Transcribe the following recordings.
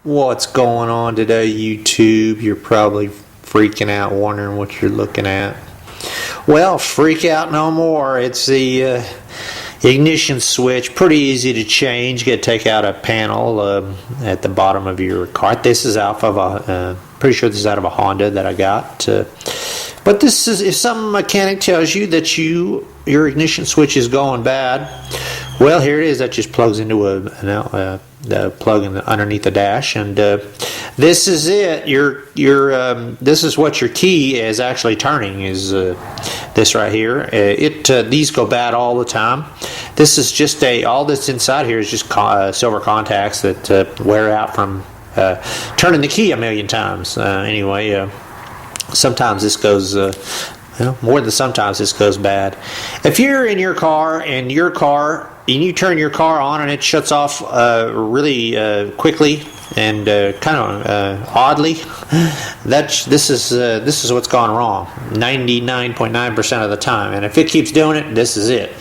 What's going on today, YouTube? You're probably freaking out, wondering what you're looking at. Well, freak out no more. It's the ignition switch. Pretty easy to change. You got to take out a panel at the bottom of your car. This is out of a, pretty sure this is out of a Honda that I got. But this is, if some mechanic tells you that your ignition switch is going bad, well, here it is. That just plugs into the plug underneath the dash, and this is it. This is what your key is actually turning. Is this right here? These go bad all the time. This is just all that's inside here is just silver contacts that wear out from turning the key a million times. Anyway. Sometimes this goes, more than sometimes this goes bad. If you're in your car and you turn your car on and it shuts off really quickly and kind of oddly, this is what's gone wrong 99.9% of the time. And if it keeps doing it, this is it.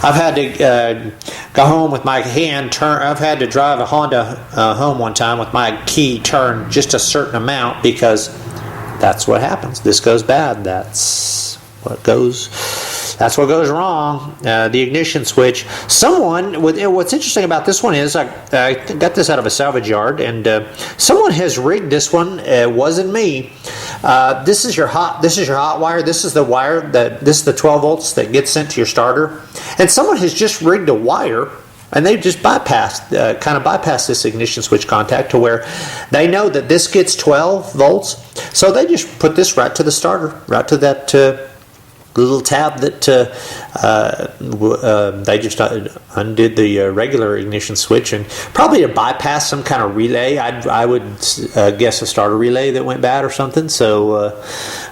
I've had to go home with my hand turn. I've had to drive a Honda home one time with my key turned just a certain amount because that's what happens. This goes bad. That's what goes wrong. The ignition switch. What's interesting about this one is I got this out of a salvage yard, and someone has rigged this one. It wasn't me. This is your hot wire. This is the wire this is the 12 volts that gets sent to your starter, and someone has just rigged a wire. And they've just bypassed this ignition switch contact to where they know that this gets 12 volts. So they just put this right to the starter, right to that little tab that they just undid the regular ignition switch, and probably to bypass some kind of relay. I would guess a starter relay that went bad or something. So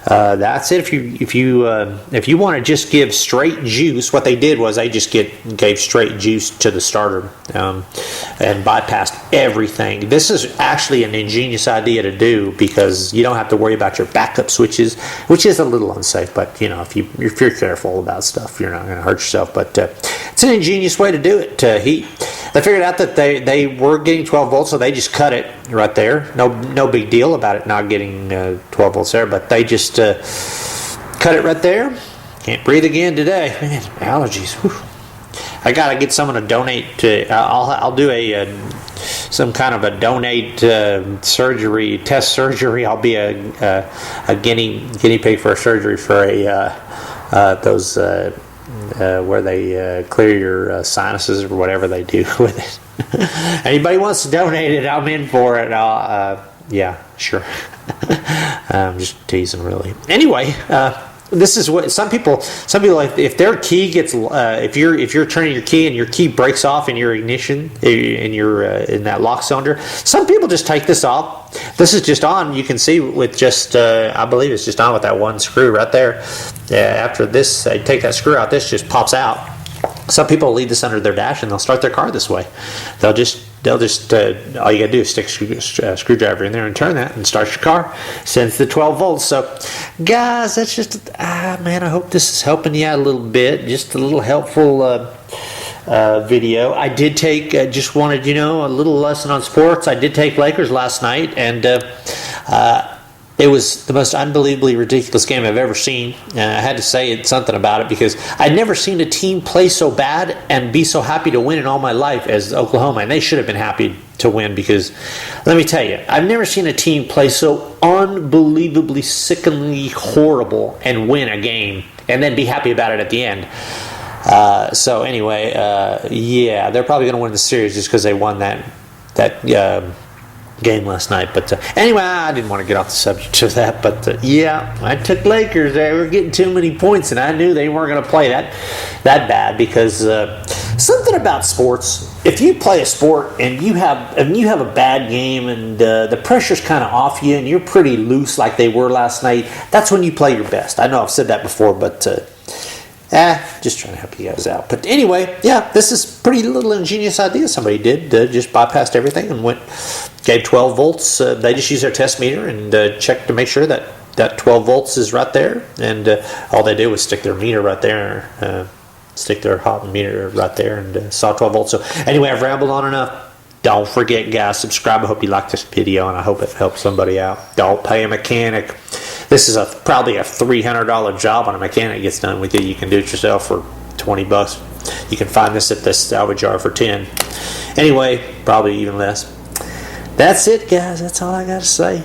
that's it. If you want to just give straight juice, what they did was they just gave straight juice to the starter and bypassed everything. This is actually an ingenious idea to do because you don't have to worry about your backup switches, which is a little unsafe. But if you're careful about stuff, you're not going to hurt yourself. But it's an ingenious way to do it. They figured out that they were getting 12 volts, so they just cut it right there. No big deal about it not getting 12 volts there, but they just cut it right there. Can't breathe again today. Man, allergies. Whew. I gotta get someone to donate to. I'll do some kind of a donate test surgery. I'll be a guinea pig for a surgery for those where they clear your sinuses or whatever they do with it. Anybody wants to donate it, I'm in for it. Yeah, sure. I'm just teasing, really. Anyway. This is what some people if their key gets if you're turning your key and your key breaks off in your ignition in that lock cylinder, some people just take this off. This is just on. You can see with just I believe it's just on with that one screw right there. After this, I take that screw out. This just pops out. Some people leave this under their dash and they'll start their car this way. They'll just all you gotta do is stick a screwdriver in there and turn that and start your car. Sends the 12 volts. So guys, that's just man, I hope this is helping you out a little bit. Just a little helpful video. I did take just wanted a little lesson on sports. I did take Lakers last night, and it was the most unbelievably ridiculous game I've ever seen. I had to say something about it because I'd never seen a team play so bad and be so happy to win in all my life as Oklahoma. And they should have been happy to win because, let me tell you, I've never seen a team play so unbelievably, sickeningly horrible and win a game and then be happy about it at the end. So anyway, yeah, they're probably going to win the series just because they won that game last night. But anyway, I didn't want to get off the subject of that, but yeah, I took Lakers. They were getting too many points, and I knew they weren't going to play that bad because something about sports, if you play a sport and you have a bad game and the pressure's kind of off you and you're pretty loose like they were last night, that's when you play your best. I know I've said that before, but just trying to help you guys out. But anyway, yeah, this is pretty little ingenious idea somebody did. Just bypassed everything and gave 12 volts. They just used their test meter and checked to make sure that 12 volts is right there. And all they did was stick their meter right there, stick their hot meter right there, and saw 12 volts. So anyway, I've rambled on enough. Don't forget, guys, subscribe. I hope you like this video, and I hope it helps somebody out. Don't pay a mechanic. This is probably a $300 job when a mechanic gets done with you. You can do it yourself for $20. You can find this at the salvage yard for $10. Anyway, probably even less. That's it, guys. That's all I got to say.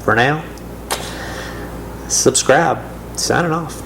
For now, subscribe. Signing off.